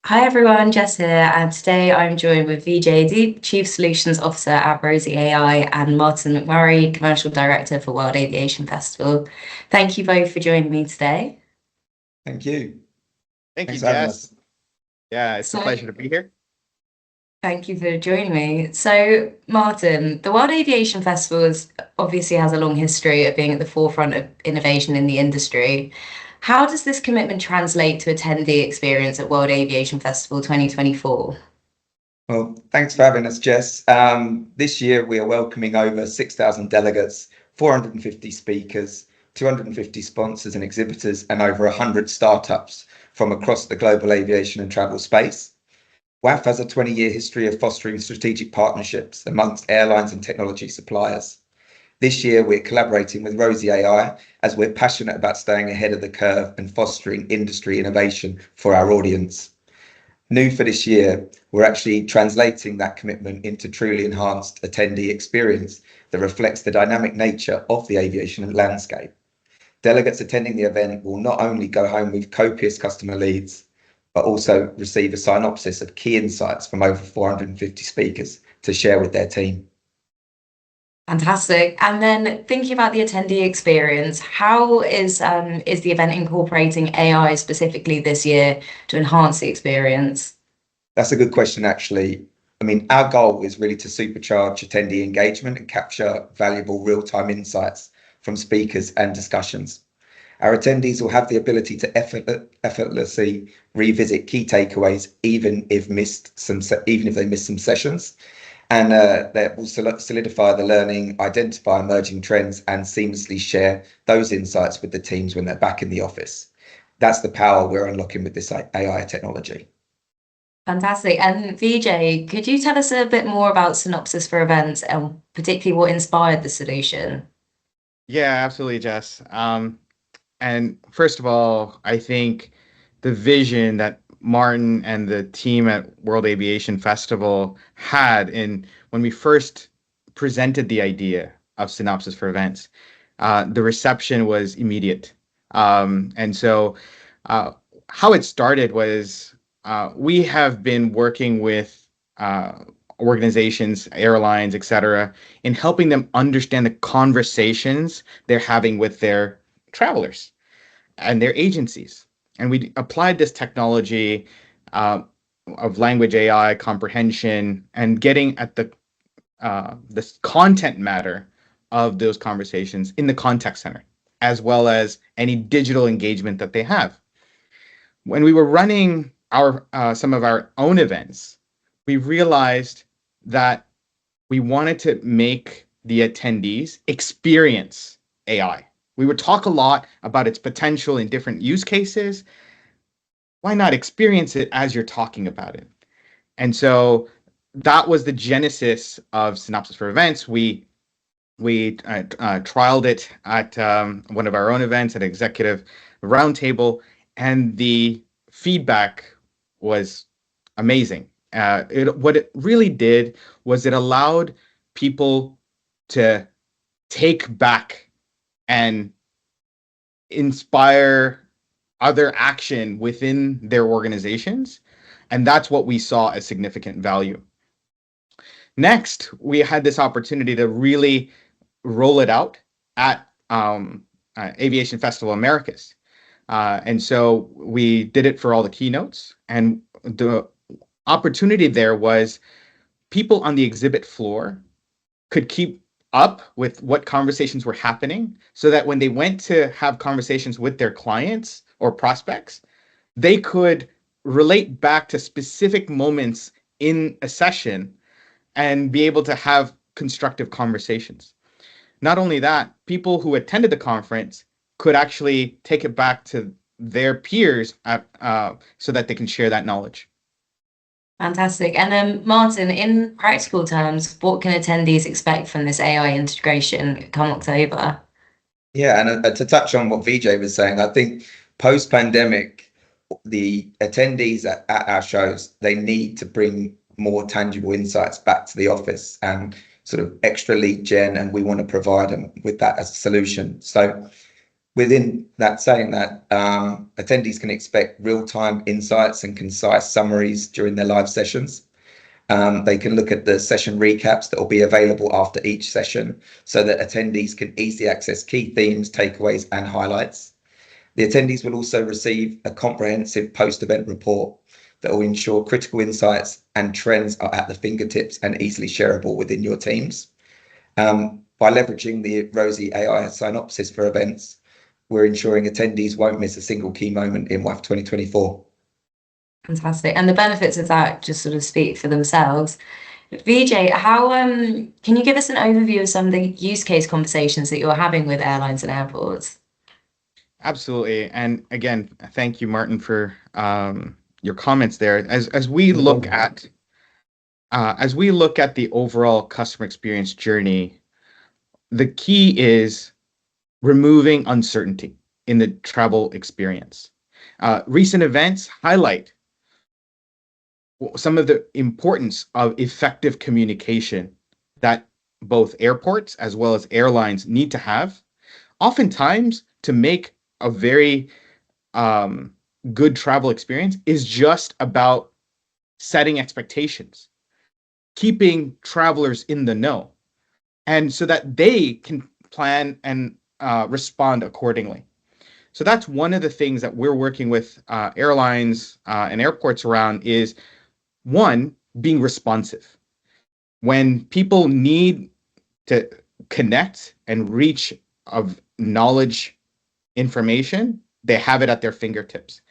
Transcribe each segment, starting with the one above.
Hi everyone, Jess here, and today I'm joined with Vijay Dheap, Chief Solutions Officer at RozieAI, and Martyn McMurray, Commercial Director for World Aviation Festival. Thank you both for joining me today. Thank you. Thank you, Thanks for having Jess. us. Yeah, it's a So, pleasure to be here. thank you for joining me. So, Martyn, the World Aviation Festival obviously has a long history of being at the forefront of innovation in the industry. How does this commitment translate to attendee experience at World Aviation Festival 2024? Well, thanks for having us, Jess. This year we are welcoming over 6,000 delegates, 450 speakers, 250 sponsors and exhibitors, and over 100 startups from across the global aviation and travel space. WAF has a 20-year history of fostering strategic partnerships amongst airlines and technology suppliers. This year, we're collaborating with RozieAI as we're passionate about staying ahead of the curve and fostering industry innovation for our audience. New for this year, we're actually translating that commitment into truly enhanced attendee experience that reflects the dynamic nature of the aviation landscape. Delegates attending the event will not only go home with copious customer leads, but also receive a synopsis of key insights from over 450 speakers to share with their team. Fantastic. And then thinking about the attendee experience, how is the event incorporating AI specifically this year to enhance the experience? That's a good question, actually. I mean, our goal is really to supercharge attendee engagement and capture valuable real-time insights from speakers and discussions. Our attendees will have the ability to effortlessly revisit key takeaways, even if they missed some sessions, and that will solidify the learning, identify emerging trends, and seamlessly share those insights with the teams when they're back in the office. That's the power we're unlocking with this AI technology. Fantastic. And Vijay, could you tell us a bit more about Synopsis for Events and particularly what inspired the solution? Yeah, absolutely, Jess. And first of all, I think the vision that Martin and the team at World Aviation Festival had when we first presented the idea of Synopsis for Events, the reception was immediate. And so how it started was we have been working with organizations, airlines, etc., in helping them understand the conversations they're having with their travelers and their agencies. And we applied this technology of language AI comprehension and getting at the content matter of those conversations in the contact center, as well as any digital engagement that they have. When we were running some of our own events, we realized that we wanted to make the attendees experience AI. We would talk a lot about its potential in different use cases. Why not experience it as you're talking about it? And so that was the genesis of Synopsis for Events. We trialed it at one of our own events at Executive Roundtable, and the feedback was amazing. What it really did was it allowed people to take back and inspire other action within their organizations. And that's what we saw as significant value. Next, we had this opportunity to really roll it out at Aviation Festival Americas. And so we did it for all the keynotes. And the opportunity there was people on the exhibit floor could keep up with what conversations were happening so that when they went to have conversations with their clients or prospects, they could relate back to specific moments in a session and be able to have constructive conversations. Not only that, people who attended the conference could actually take it back to their peers so that they can share that knowledge. Fantastic. And then, Martyn, in practical terms, what can attendees expect from this AI integration come October? Yeah, and to touch on what Vijay was saying, I think post-pandemic, the attendees at our shows, they need to bring more tangible insights back to the office and sort of extra lead gen, and we want to provide them with that as a solution. So Within that, saying that, attendees can expect real-time insights and concise summaries during their live sessions. They can look at the session recaps that will be available after each session so that attendees can easily access key themes, takeaways, and highlights. The attendees will also receive a comprehensive post-event report that will ensure critical insights and trends are at the fingertips and easily shareable within your teams. By leveraging the RozieAI synopsis for events, we're ensuring attendees won't miss a single key moment in WAF 2024. Fantastic. And the benefits of that just sort of speak for themselves. Vijay, how can you give us an overview of some of the use case conversations that you're having with airlines and airports? Absolutely. And again, thank you, Martin, for your comments there. As we look at the overall customer experience journey, the key is removing uncertainty in the travel experience. Recent events highlight some of the importance of effective communication that both airports as well as airlines need to have, oftentimes to make a very good travel experience is just about setting expectations, keeping travelers in the know, and so that they can plan and respond accordingly. So that's one of the things that we're working with airlines and airports around is, one, being responsive. When people need to connect and reach of knowledge information, they have it at their fingertips.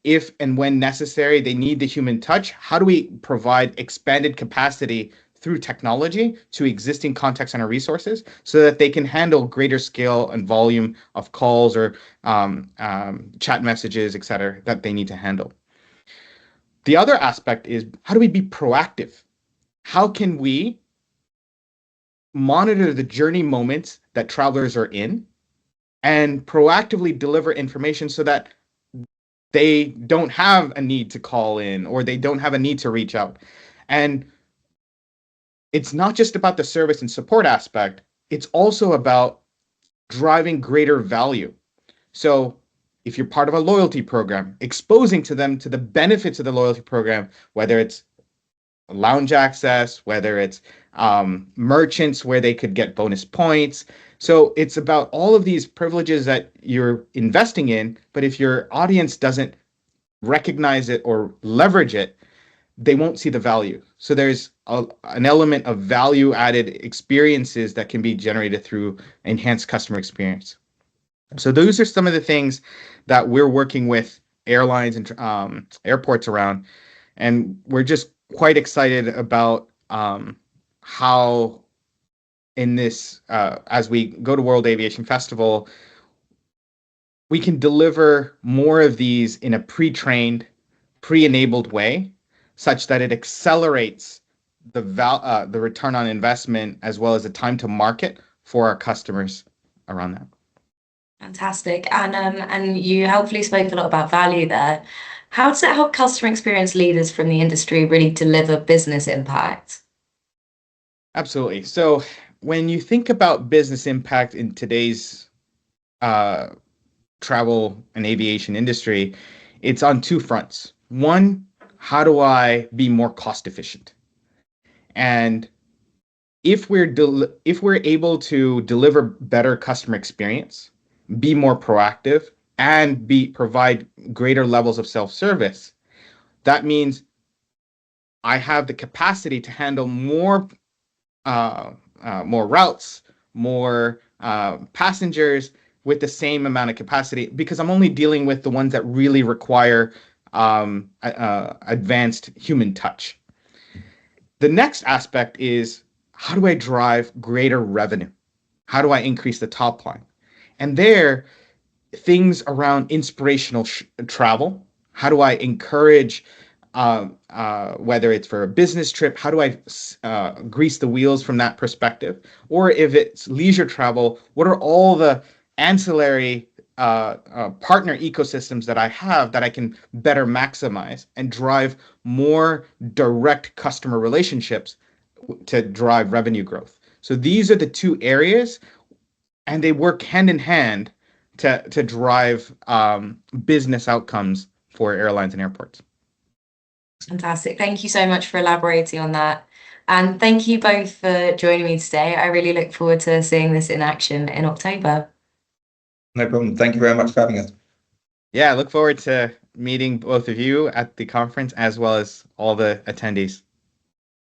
If and when necessary, they need the human touch. How do we provide expanded capacity through technology to existing contact center resources so that they can handle greater scale and volume of calls or chat messages, et cetera, that they need to handle? The other aspect is, how do we be proactive? How can we monitor the journey moments that travelers are in and proactively deliver information so that they don't have a need to call in or they don't have a need to reach out? And it's not just about the service and support aspect, it's also about driving greater value. So if you're part of a loyalty program, exposing to them to the benefits of the loyalty program, whether it's lounge access, whether it's merchants where they could get bonus points. So it's about all of these privileges that you're investing in, but if your audience doesn't recognize it or leverage it, they won't see the value. So there's an element of value-added experiences that can be generated through enhanced customer experience. So those are some of the things that we're working with airlines and airports around, and we're just quite excited about how in this, as we go to World Aviation Festival, we can deliver more of these in a pre-trained, pre-enabled way, such that it accelerates the return on investment as well as the time to market for our customers around that. Fantastic. And you helpfully spoke a lot about value there. How does it help customer experience leaders from the industry really deliver business impact? Absolutely. So when you think about business impact in today's travel and aviation industry, it's on two fronts. One, how do I be more cost efficient? And if we're able to deliver better customer experience, be more proactive, and provide greater levels of self-service, that means I have the capacity to handle more routes, more passengers with the same amount of capacity, because I'm only dealing with the ones that really require advanced human touch. The next aspect is, how do I drive greater revenue? How do I increase the top line? And there, things around inspirational travel. How do I encourage, whether it's for a business trip, how do I grease the wheels from that perspective? Or if it's leisure travel, what are all the ancillary partner ecosystems that I have that I can better maximize and drive more direct customer relationships to drive revenue growth? So these are the two areas, and they work hand in hand to drive business outcomes for airlines and airports. Fantastic. Thank you so much for elaborating on that. And thank you both for joining me today. I really look forward to seeing this in action in October. No problem. Thank you very much for having us. Yeah, I look forward to meeting both of you at the conference as well as all the attendees.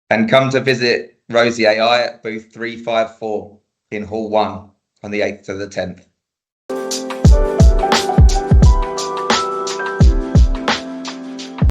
And come to visit RozieAI at booth 354 in Hall 1 on the 8th to the 10th.